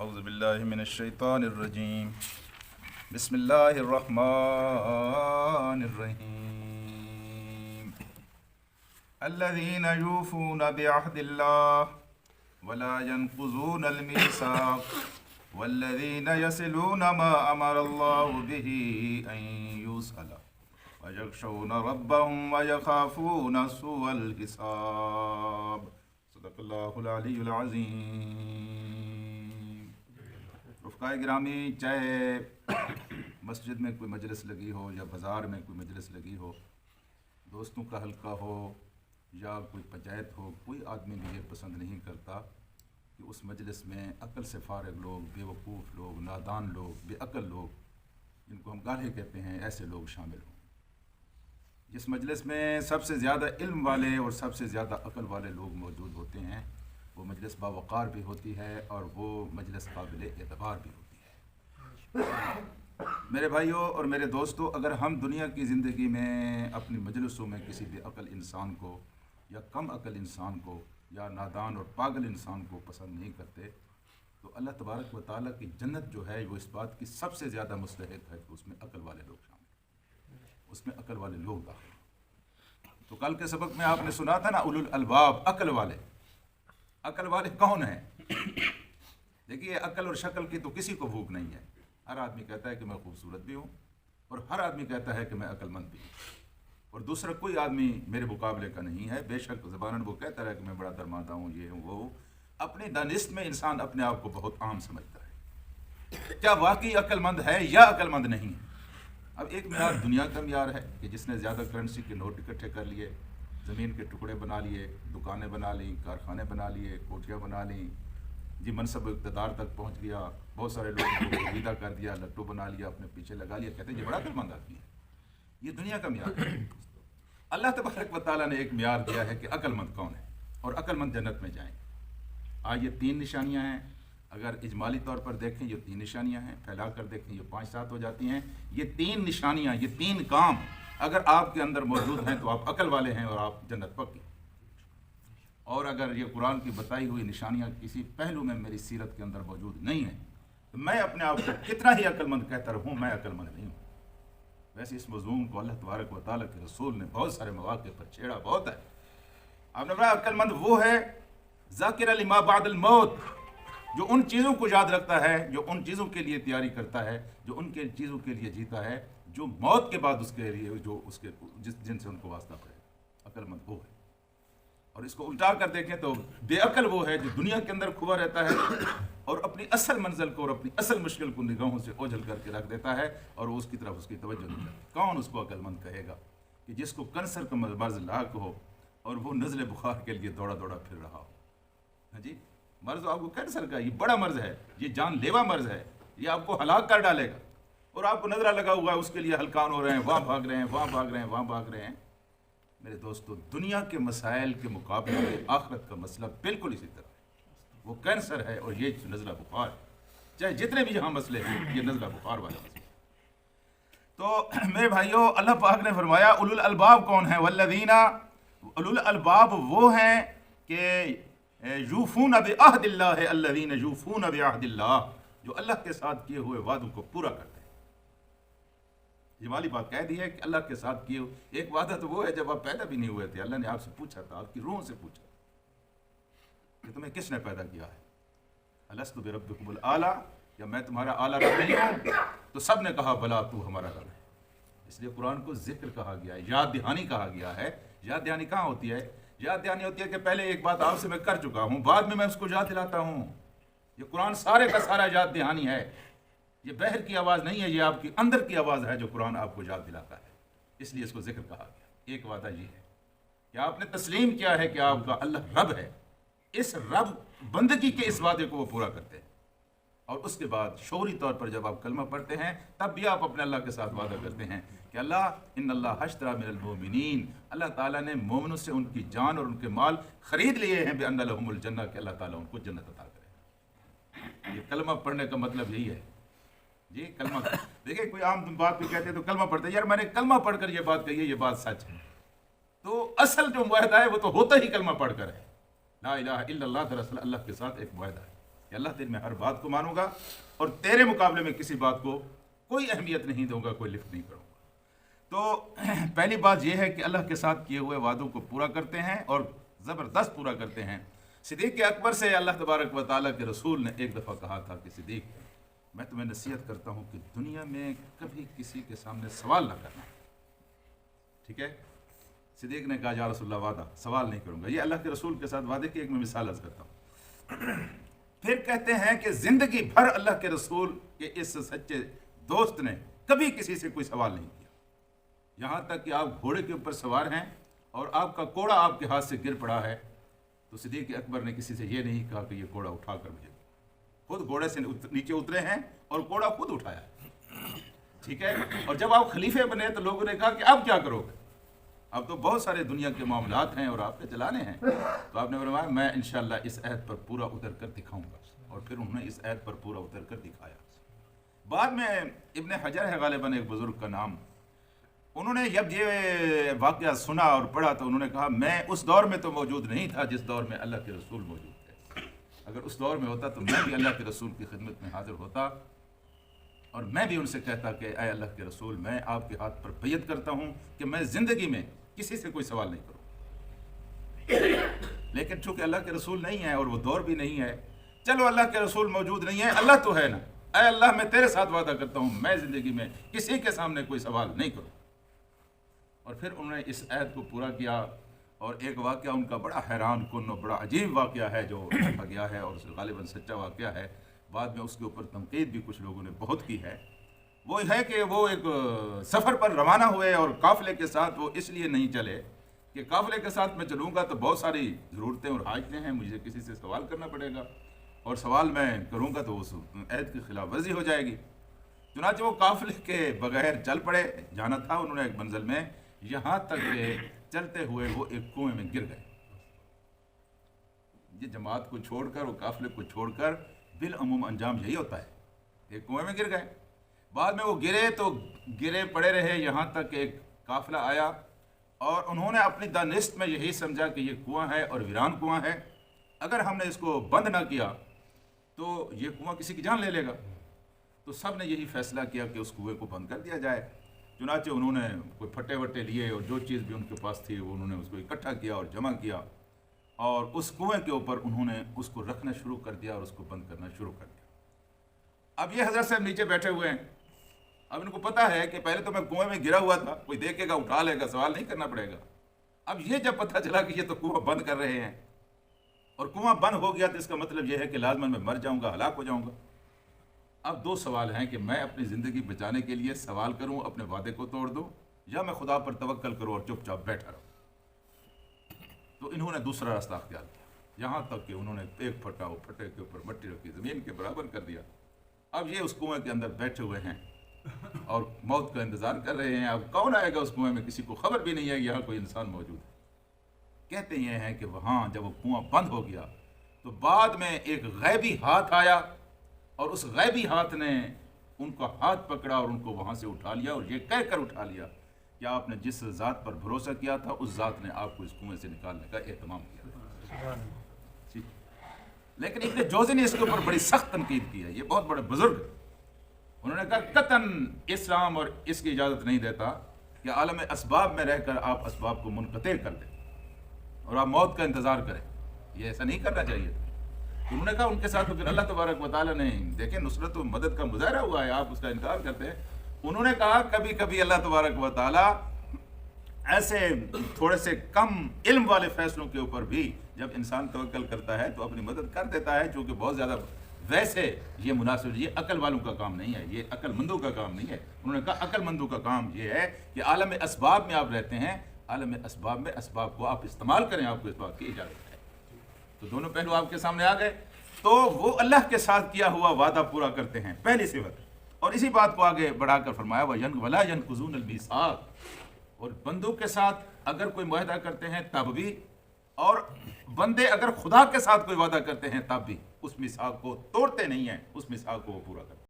اعوذ باللہ من الشیطان الرجیم بسم اللہ الرحمن الرحیم الذین یوفون بعہد اللہ ولا ينقضون الميثاق والذین یصلون ما امر اللہ به ان یوصل ویخشون ربهم ویخافون سوء الحساب صدق اللہ العلی العظیم۔ رفقائے گرامی، چاہے مسجد میں کوئی مجلس لگی ہو یا بازار میں کوئی مجلس لگی ہو، دوستوں کا حلقہ ہو یا کوئی پنچایت ہو، کوئی آدمی بھی یہ پسند نہیں کرتا کہ اس مجلس میں عقل سے فارغ لوگ، بے وقوف لوگ، نادان لوگ، بے عقل لوگ، جن کو ہم گالے کہتے ہیں، ایسے لوگ شامل ہوں۔ جس مجلس میں سب سے زیادہ علم والے اور سب سے زیادہ عقل والے لوگ موجود ہوتے ہیں، وہ مجلس باوقار بھی ہوتی ہے اور وہ مجلس قابل اعتبار بھی ہوتی ہے۔ میرے بھائیوں اور میرے دوستوں، اگر ہم دنیا کی زندگی میں اپنی مجلسوں میں کسی بے عقل انسان کو یا کم عقل انسان کو یا نادان اور پاگل انسان کو پسند نہیں کرتے، تو اللہ تبارک و تعالیٰ کی جنت جو ہے وہ اس بات کی سب سے زیادہ مستحق ہے کہ اس میں عقل والے لوگ شامل، اس میں عقل والے لوگ داخل۔ تو کل کے سبق میں آپ نے سنا تھا نا، اولو الالباب، عقل والے۔ عقل والے کون ہیں؟ دیکھیے، عقل اور شکل کی تو کسی کو بھوک نہیں ہے۔ ہر آدمی کہتا ہے کہ میں خوبصورت بھی ہوں، اور ہر آدمی کہتا ہے کہ میں عقل مند بھی ہوں، اور دوسرا کوئی آدمی میرے مقابلے کا نہیں ہے۔ بے شک زباناً وہ کہتا ہے کہ میں بڑا درماندہ ہوں، یہ ہوں، وہ ہوں۔ اپنی دانست میں انسان اپنے آپ کو بہت عام سمجھتا ہے۔ کیا واقعی عقل مند ہے یا عقل مند نہیں ہے؟ اب ایک معیار دنیا کا معیار ہے کہ جس نے زیادہ کرنسی کے نوٹ اکٹھے کر لیے، زمین کے ٹکڑے بنا لیے، دکانیں بنا لیں، کارخانے بنا لیے، کوٹھیاں بنا لیں، جی منصب و اقتدار تک پہنچ گیا، بہت سارے لوگوں کو خریدا کر دیا، لٹو بنا لیا، اپنے پیچھے لگا لیا، کہتے ہیں یہ بڑا عقل مند آدمی ہے۔ یہ دنیا کا معیار ہے۔ اللہ تبارک و تعالیٰ نے ایک معیار دیا ہے کہ عقل مند کون ہے، اور عقل مند جنت میں جائیں۔ آج یہ 3 نشانیاں ہیں، اگر اجمالی طور پر دیکھیں یہ 3 نشانیاں ہیں، پھیلا کر دیکھیں یہ 5-7 ہو جاتی ہیں۔ یہ 3 نشانیاں، یہ 3 کام اگر آپ کے اندر موجود ہیں تو آپ عقل والے ہیں اور آپ جنت پکی۔ اور اگر یہ قرآن کی بتائی ہوئی نشانیاں کسی پہلو میں میری سیرت کے اندر موجود نہیں ہیں تو میں اپنے آپ کو کتنا ہی عقل مند کہتا رہوں، میں عقل مند نہیں ہوں۔ ویسے اس مضمون کو اللہ تبارک و تعالیٰ کے رسول نے بہت سارے مواقع پر چھیڑا بہت ہے۔ آپ نے بڑا عقل مند وہ ہے ذاکر لما بعد الموت، جو ان چیزوں کو یاد رکھتا ہے، جو ان چیزوں کے لیے تیاری کرتا ہے، جو ان کے چیزوں کے لیے جیتا ہے، جو موت کے بعد اس کے لیے جو اس کے جن سے ان کو واسطہ پڑے۔ عقل مند وہ ہے۔ اور اس کو الٹا کر دیکھیں تو بے عقل وہ ہے جو دنیا کے اندر کھوا رہتا ہے اور اپنی اصل منزل کو اور اپنی اصل مشکل کو نگاہوں سے اوجھل کر کے رکھ دیتا ہے اور وہ اس کی طرف اس کی توجہ نہیں کرتا۔ کون اس کو عقل مند کہے گا کہ جس کو کینسر کا مرض لاحق ہو اور وہ نزلے بخار کے لیے دوڑا دوڑا پھر رہا ہو؟ ہاں جی، مرض آپ کو کینسر کا، یہ بڑا مرض ہے، یہ جان لیوا مرض ہے، یہ آپ کو ہلاک کر ڈالے گا، اور آپ کو نظرہ لگا ہوا ہے، اس کے لیے ہلکان ہو رہے ہیں، وہاں بھاگ رہے ہیں، وہاں بھاگ رہے ہیں، وہاں بھاگ رہے ہیں۔ میرے دوستو، دنیا کے مسائل کے مقابلے میں آخرت کا مسئلہ بالکل اسی طرح ہے۔ وہ کینسر ہے اور یہ نزلہ بخار ہے، چاہے جتنے بھی یہاں مسئلے ہیں، یہ نزلہ بخار والا مسئلہ۔ تو میرے بھائیوں، اللہ پاک نے فرمایا اولو الالباب کون ہیں؟ والذین، اولو الالباب وہ ہیں کہ یوفون بعہد اللہ، الذین یوفون بعہد اللہ، جو اللہ کے ساتھ کیے ہوئے وعدوں کو پورا کرتے ہیں۔ یہ والی بات کہہ دی ہے کہ اللہ کے ساتھ کیے ہوئے ایک وعدہ تو وہ ہے جب آپ پیدا بھی نہیں ہوئے تھے، اللہ نے آپ سے پوچھا تھا، آپ کی روح سے پوچھا کہ تمہیں کس نے پیدا کیا ہے؟ الست بربکم الاعلی، یا میں تمہارا اعلیٰ رب نہیں ہوں؟ تو سب نے کہا بلا، تو ہمارا رب ہے۔ اس لیے قرآن کو ذکر کہا گیا ہے، یاد دہانی کہا گیا ہے۔ یاد دہانی کہاں ہوتی ہے؟ یاد دہانی ہوتی ہے کہ پہلے ایک بات آپ سے میں کر چکا ہوں، بعد میں اس کو یاد دلاتا ہوں۔ یہ قرآن سارے کا سارا یاد دہانی ہے، یہ بہر کی آواز نہیں ہے، یہ آپ کی اندر کی آواز ہے جو قرآن آپ کو یاد دلاتا ہے۔ اس لیے اس کو ذکر کہا گیا۔ ایک وعدہ یہ ہے کہ آپ نے تسلیم کیا ہے کہ آپ کا اللہ رب ہے، اس رب بندگی کے اس وعدے کو وہ پورا کرتے ہیں۔ اور اس کے بعد شعوری طور پر جب آپ کلمہ پڑھتے ہیں تب بھی آپ اپنے اللہ کے ساتھ وعدہ کرتے ہیں کہ اللہ ان اللہ اشتری من المؤمنین، اللہ تعالیٰ نے مومنوں سے ان کی جان اور ان کے مال خرید لیے ہیں، بان لہم الجنہ، کہ اللہ تعالیٰ ان کو جنت عطا کرے۔ یہ کلمہ پڑھنے کا مطلب یہی ہے جی۔ کلمہ دیکھیں، کوئی عام بات بھی کہتے ہیں تو کلمہ پڑھتے ہیں، یار میں نے کلمہ پڑھ کر یہ بات کہی ہے، یہ بات سچ ہے۔ تو اصل جو معاہدہ ہے وہ تو ہوتا ہی کلمہ پڑھ کر ہے۔ لا الہ الا اللہ، دراصل اللہ کے ساتھ ایک معاہدہ ہے۔ کہ اللہ تیری میں ہر بات کو مانوں گا اور تیرے مقابلے میں کسی بات کو کوئی اہمیت نہیں دوں گا، کوئی لفٹ نہیں کروں گا۔ تو پہلی بات یہ ہے کہ اللہ کے ساتھ کیے ہوئے وعدوں کو پورا کرتے ہیں اور زبردست پورا کرتے ہیں۔ صدیق اکبر سے اللہ تبارک و تعالیٰ کے رسول نے ایک دفعہ کہا تھا کہ صدیق، میں تمہیں نصیحت کرتا ہوں کہ دنیا میں کبھی کسی کے سامنے سوال نہ کرنا، ٹھیک ہے؟ صدیق نے کہا یا رسول اللہ وعدہ، سوال نہیں کروں گا۔ یہ اللہ کے رسول کے ساتھ وعدے کی ایک میں مثال عرض کرتا ہوں۔ پھر کہتے ہیں کہ زندگی بھر اللہ کے رسول کے اس سچے دوست نے کبھی کسی سے کوئی سوال نہیں کیا، یہاں تک کہ آپ گھوڑے کے اوپر سوار ہیں اور آپ کا کوڑا آپ کے ہاتھ سے گر پڑا ہے تو صدیق اکبر نے کسی سے یہ نہیں کہا کہ یہ کوڑا اٹھا کر مجھے، خود گھوڑے سے نیچے اترے ہیں اور کوڑا خود اٹھایا ہے، ٹھیک ہے؟ اور جب آپ خلیفے بنے تو لوگوں نے کہا کہ اب کیا کرو گے؟ اب تو بہت سارے دنیا کے معاملات ہیں اور آپ کے چلانے ہیں، تو آپ نے فرمایا میں انشاءاللہ اس عہد پر پورا اتر کر دکھاؤں گا، اور پھر انہوں نے اس عہد پر پورا اتر کر دکھایا۔ بعد میں ابن حجر ہے غالباً ایک بزرگ کا نام، انہوں نے جب یہ واقعہ سنا اور پڑھا تو انہوں نے کہا میں اس دور میں تو موجود نہیں تھا جس دور میں اللہ کے رسول موجود تھے، اگر اس دور میں ہوتا تو میں بھی اللہ کے رسول کی خدمت میں حاضر ہوتا اور میں بھی ان سے کہتا کہ اے اللہ کے رسول، میں آپ کے ہاتھ پر بیعت کرتا ہوں کہ میں زندگی میں کسی سے کوئی سوال نہیں کروں، لیکن چونکہ اللہ کے رسول نہیں ہے اور وہ دور بھی نہیں ہے، چلو اللہ کے رسول موجود نہیں ہے، اللہ تو ہے نا، اے اللہ میں تیرے ساتھ وعدہ کرتا ہوں میں زندگی میں کسی کے سامنے کوئی سوال نہیں کروں۔ اور پھر انہوں نے اس عہد کو پورا کیا، اور ایک واقعہ ان کا بڑا حیران کن اور بڑا عجیب واقعہ ہے جو لکھا گیا ہے اور غالباً سچا واقعہ ہے، بعد میں اس کے اوپر تنقید بھی کچھ لوگوں نے بہت کی ہے۔ وہ ہے کہ وہ ایک سفر پر روانہ ہوئے اور قافلے کے ساتھ وہ اس لیے نہیں چلے کہ قافلے کے ساتھ میں چلوں گا تو بہت ساری ضرورتیں اور حاجتیں ہیں، مجھے کسی سے سوال کرنا پڑے گا، اور سوال میں کروں گا تو اس عہد کی خلاف ورزی ہو جائے گی۔ چنانچہ وہ قافلے کے بغیر چل پڑے، جانا تھا انہوں نے ایک منزل میں، یہاں تک کہ چلتے ہوئے وہ ایک کنویں میں گر گئے۔ یہ جماعت کو چھوڑ کر اور قافلے کو چھوڑ کر بالعموم انجام یہی ہوتا ہے، ایک کنویں میں گر گئے۔ بعد میں وہ گرے تو گرے پڑے رہے یہاں تک کہ ایک قافلہ آیا اور انہوں نے اپنی دانست میں یہی سمجھا کہ یہ کنواں ہے اور ویران کنواں ہے، اگر ہم نے اس کو بند نہ کیا تو یہ کنواں کسی کی جان لے لے گا، تو سب نے یہی فیصلہ کیا کہ اس کنویں کو بند کر دیا جائے۔ چنانچہ انہوں نے کوئی پھٹے وٹے لیے اور جو چیز بھی ان کے پاس تھی وہ انہوں نے اس کو اکٹھا کیا اور جمع کیا، اور اس کنویں کے اوپر انہوں نے اس کو رکھنا شروع کر دیا اور اس کو بند کرنا شروع کر دیا۔ اب یہ حضرت صاحب نیچے بیٹھے ہوئے ہیں، اب ان کو پتہ ہے کہ پہلے تو میں کنویں میں گرا ہوا تھا، کوئی دیکھے گا اٹھا لے گا، سوال نہیں کرنا پڑے گا۔ اب یہ جب پتہ چلا کہ یہ تو کنواں بند کر رہے ہیں اور کنواں بند ہو گیا تو اس کا مطلب یہ ہے کہ لازماً میں مر جاؤں گا، ہلاک ہو جاؤں گا۔ اب دو سوال ہیں کہ میں اپنی زندگی بچانے کے لیے سوال کروں، اپنے وعدے کو توڑ دوں، یا میں خدا پر توکل کروں اور چپ چاپ بیٹھا رہوں۔ تو انہوں نے دوسرا راستہ اختیار کیا، یہاں تک کہ انہوں نے ایک پھٹا وہ پھٹے کے اوپر مٹی رکھی، زمین کے برابر کر دیا۔ اب یہ اس کنویں کے اندر بیٹھے ہوئے ہیں اور موت کا انتظار کر رہے ہیں۔ اب کون آئے گا اس کنویں میں؟ کسی کو خبر بھی نہیں ہے کہ یہاں کوئی انسان موجود ہے۔ کہتے یہ ہیں کہ وہاں جب وہ کنواں بند ہو گیا تو بعد میں ایک غیبی ہاتھ آیا اور اس غیبی ہاتھ نے ان کا ہاتھ پکڑا اور ان کو وہاں سے اٹھا لیا، اور یہ کہہ کر اٹھا لیا کہ آپ نے جس ذات پر بھروسہ کیا تھا اس ذات نے آپ کو اس کنویں سے نکالنے کا اہتمام کیا۔ لیکن ابن جوزی نے اس کے اوپر بڑی سخت تنقید کی ہے، یہ بہت بڑے بزرگ، انہوں نے کہا قطعاً اسلام اور اس کی اجازت نہیں دیتا کہ عالم اسباب میں رہ کر آپ اسباب کو منقطع کر دیں اور آپ موت کا انتظار کریں، یہ ایسا نہیں کرنا چاہیے۔ انہوں نے کہا ان کے ساتھ تو پھر اللہ تبارک و تعالیٰ نے دیکھیں نصرت و مدد کا مظاہرہ ہوا ہے، آپ اس کا انکار کرتے ہیں۔ انہوں نے کہا کبھی کبھی اللہ تبارک و تعالیٰ ایسے تھوڑے سے کم علم والے فیصلوں کے اوپر بھی جب انسان توکل کرتا ہے تو اپنی مدد کر دیتا ہے، چونکہ بہت زیادہ ویسے یہ مناسب، یہ عقل والوں کا کام نہیں ہے، یہ عقل مندوں کا کام نہیں ہے۔ انہوں نے کہا عقل مندوں کا کام یہ ہے کہ عالم اسباب میں آپ رہتے ہیں، عالم اسباب میں اسباب کو آپ استعمال کریں، آپ کو اس بات کی اجازت ہے۔ تو دونوں پہلو آپ کے سامنے آ گئے۔ تو وہ اللہ کے ساتھ کیا ہوا وعدہ پورا کرتے ہیں، پہلی صفت، اور اسی بات کو آگے بڑھا کر فرمایا وَلَا يَنْقُضُونَ الْمِيثَاقَ، اور بندوں کے ساتھ اگر کوئی معاہدہ کرتے ہیں تب بھی، اور بندے اگر خدا کے ساتھ کوئی وعدہ کرتے ہیں تب بھی اس میثاق کو توڑتے نہیں ہیں، اس میثاق کو وہ پورا کرتے ہیں۔